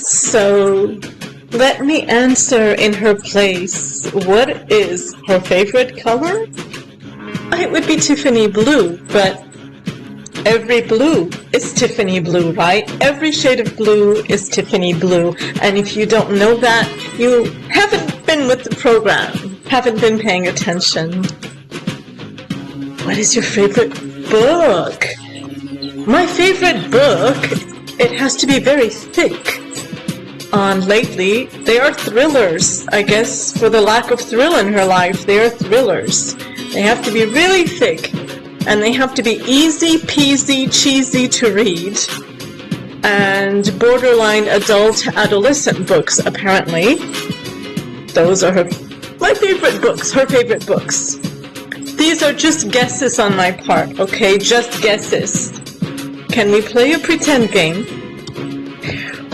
So, let me answer in her place. What is her favorite color? It would be Tiffany blue, but every blue is Tiffany blue, right? Every shade of blue is Tiffany blue. And if you don't know that, you haven't been with the program, haven't been paying attention. What is your favorite book? My favorite book, it has to be very thick. Lately, they are thrillers. I guess for the lack of thrill in her life, they are thrillers. They have to be really thick, and they have to be easy peasy cheesy to read, and borderline adolescent books, apparently. Those are my favorite books, her favorite books. These are just guesses on my part, okay? Just guesses. Can we play a pretend game?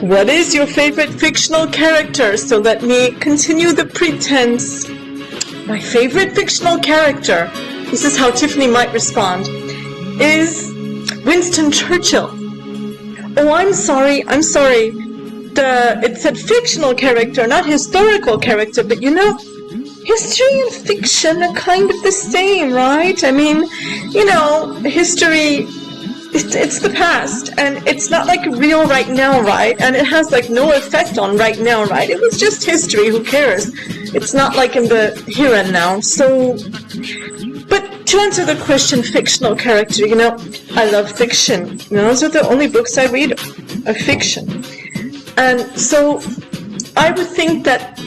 What is your favorite fictional character? So let me continue the pretense. My favorite fictional character, this is how Tiffany might respond, is Winston Churchill. Oh, I'm sorry. It said fictional character, not historical character, but you know, history and fiction are kind of the same, right? I mean, you know, history, it's the past, and it's not like real right now, right? And it has like no effect on right now, right? It was just history, who cares? It's not like in the here and now. So, but to answer the question, fictional character, you know, I love fiction. You know, those are the only books I read of fiction. And so I would think that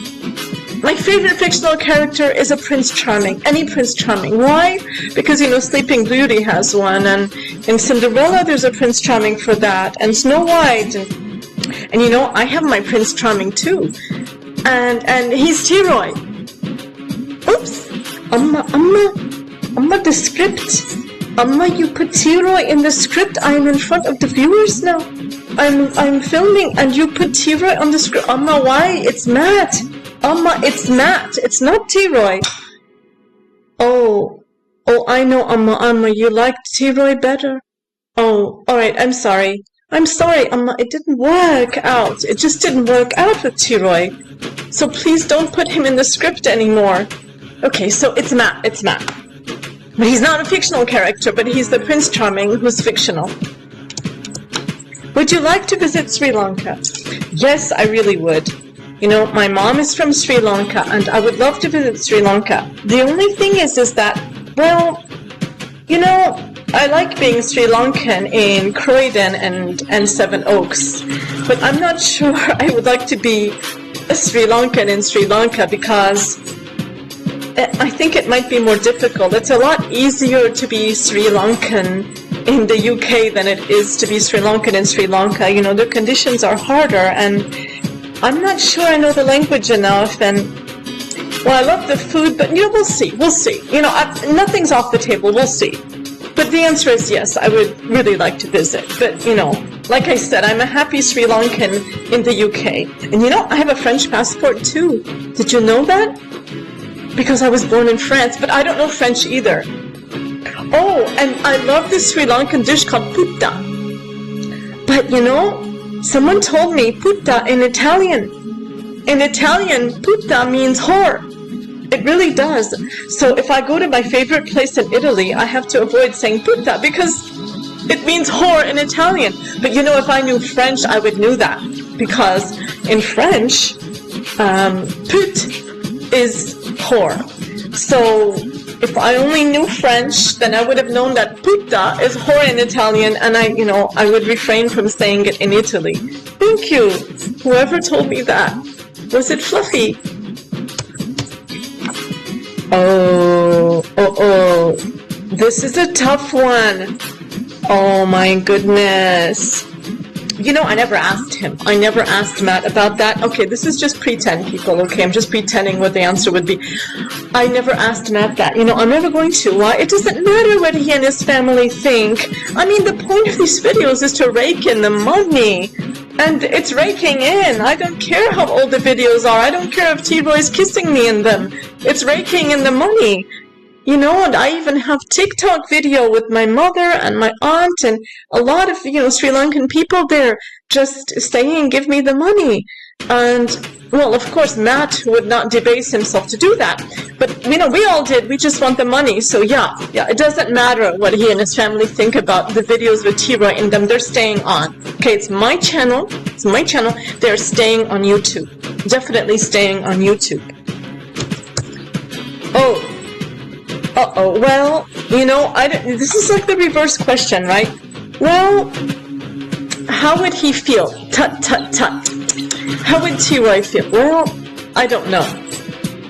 my favorite fictional character is a Prince Charming, any Prince Charming. Why? Because, you know, Sleeping Beauty has one, and in Cinderella there's a Prince Charming for that, and Snow White, and you know, I have my Prince Charming too, and he's T-Roy. Oops, Amma, the script. Amma, you put T-Roy in the script. I'm in front of the viewers now. I'm filming, and you put T-Roy on the script. Amma, why? It's Matt. Amma, it's Matt. It's not T-Roy. Oh, I know, Amma, you liked T-Roy better. Oh, alright, I'm sorry, Amma, it didn't work out. It just didn't work out with T-Roy. So please don't put him in the script anymore. Okay, so it's Matt. But he's not a fictional character, but he's the Prince Charming who's fictional. Would you like to visit Sri Lanka? Yes, I really would. You know, my mom is from Sri Lanka, and I would love to visit Sri Lanka. The only thing is that, well, you know, I like being Sri Lankan in Croydon and Seven Oaks, but I'm not sure I would like to be a Sri Lankan in Sri Lanka, because I think it might be more difficult. It's a lot easier to be Sri Lankan in the UK than it is to be Sri Lankan in Sri Lanka. You know, the conditions are harder, and I'm not sure I know the language enough, and, well, I love the food, but, you know, we'll see. You know, nothing's off the table, we'll see. But the answer is yes, I would really like to visit. But, you know, like I said, I'm a happy Sri Lankan in the UK. And, you know, I have a French passport, too. Did you know that? Because I was born in France, but I don't know French either. Oh, and I love this Sri Lankan dish called putta. But, you know, someone told me putta in Italian. In Italian, putta means whore. It really does. So if I go to my favorite place in Italy, I have to avoid saying putta because it means whore in Italian. But you know, if I knew French, I would know that. Because in French, pute is whore. So if I only knew French, then I would have known that putta is whore in Italian, and I would refrain from saying it in Italy. Thank you, whoever told me that. Was it fluffy? Oh, this is a tough one. Oh my goodness. You know, I never asked him. I never asked Matt about that. Okay, this is just pretend, people, okay? I'm just pretending what the answer would be. I never asked Matt that. You know, I'm never going to. Why? It doesn't matter what he and his family think. I mean, the point of these videos is to rake in the money. And it's raking in. I don't care how old the videos are. I don't care if T-Roy's kissing me in them. It's raking in the money. You know, and I even have TikTok video with my mother and my aunt and a lot of, Sri Lankan people there just saying, give me the money. And, well, of course, Matt would not debase himself to do that. But, we all did. We just want the money. So, yeah, it doesn't matter what he and his family think about the videos with T-Roy in them. They're staying on. Okay, it's my channel. They're staying on YouTube. Definitely staying on YouTube. Oh. Uh-oh, well, this is like the reverse question, right? Well, how would he feel? Tut, tut, tut. How would T-Roy feel? Well, I don't know.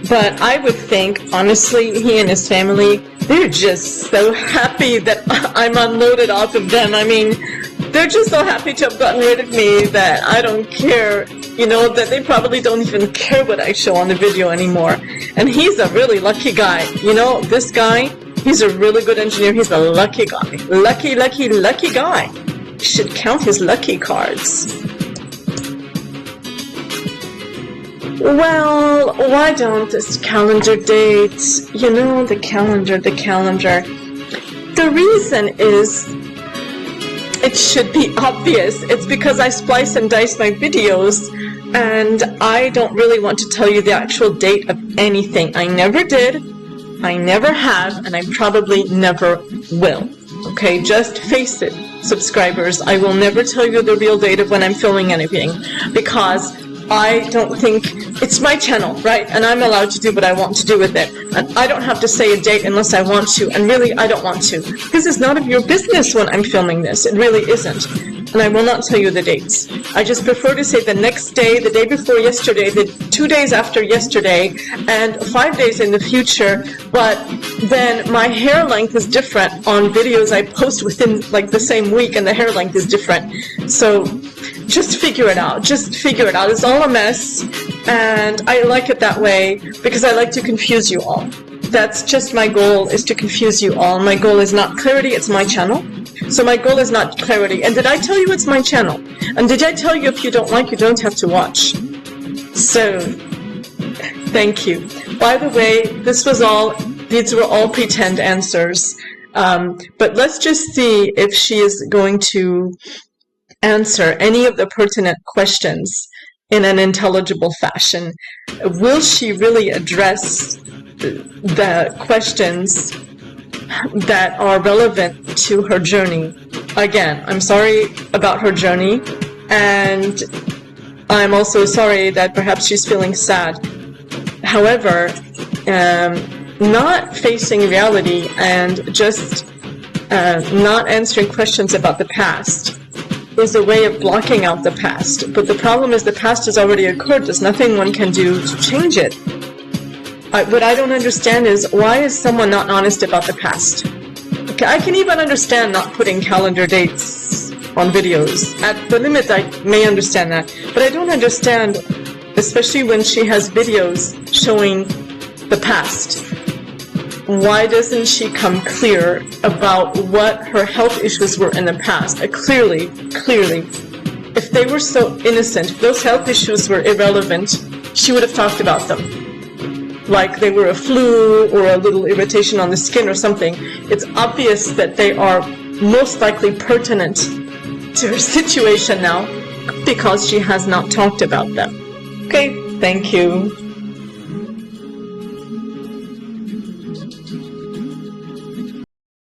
But I would think, honestly, he and his family, they're just so happy that I'm unloaded off of them. I mean, they're just so happy to have gotten rid of me that I don't care, that they probably don't even care what I show on the video anymore. And he's a really lucky guy. This guy, he's a really good engineer. He's a lucky guy. Lucky, lucky, lucky guy. You should count his lucky cards. Well, why don't this calendar date? The calendar. The reason is, it should be obvious. It's because I splice and dice my videos, and I don't really want to tell you the actual date of anything. I never did, I never have, and I probably never will. Okay, just face it, subscribers. I will never tell you the real date of when I'm filming anything, because I don't think it's my channel, right? And I'm allowed to do what I want to do with it. And I don't have to say a date unless I want to. And really, I don't want to. Because it's none of your business when I'm filming this. It really isn't. And I will not tell you the dates. I just prefer to say the next day, the day before yesterday, the 2 days after yesterday, and 5 days in the future. But then my hair length is different on videos I post within like the same week, and the hair length is different. So just figure it out. It's all a mess, and I like it that way because I like to confuse you all. That's just my goal, is to confuse you all. My goal is not clarity, it's my channel. So my goal is not clarity. And did I tell you it's my channel? And did I tell you if you don't like, you don't have to watch? So, thank you. By the way, these were all pretend answers. But let's just see if she is going to answer any of the pertinent questions in an intelligible fashion. Will she really address the questions that are relevant to her journey? Again, I'm sorry about her journey, and I'm also sorry that perhaps she's feeling sad. However, not facing reality and just not answering questions about the past is a way of blocking out the past. But the problem is the past has already occurred. There's nothing one can do to change it. What I don't understand is, why is someone not honest about the past? Okay, I can even understand not putting calendar dates on videos. At the limit, I may understand that. But I don't understand, especially when she has videos showing the past. Why doesn't she come clear about what her health issues were in the past? Clearly, if they were so innocent, if those health issues were irrelevant, she would have talked about them. Like they were a flu or a little irritation on the skin or something. It's obvious that they are most likely pertinent to her situation now because she has not talked about them. Okay, thank you.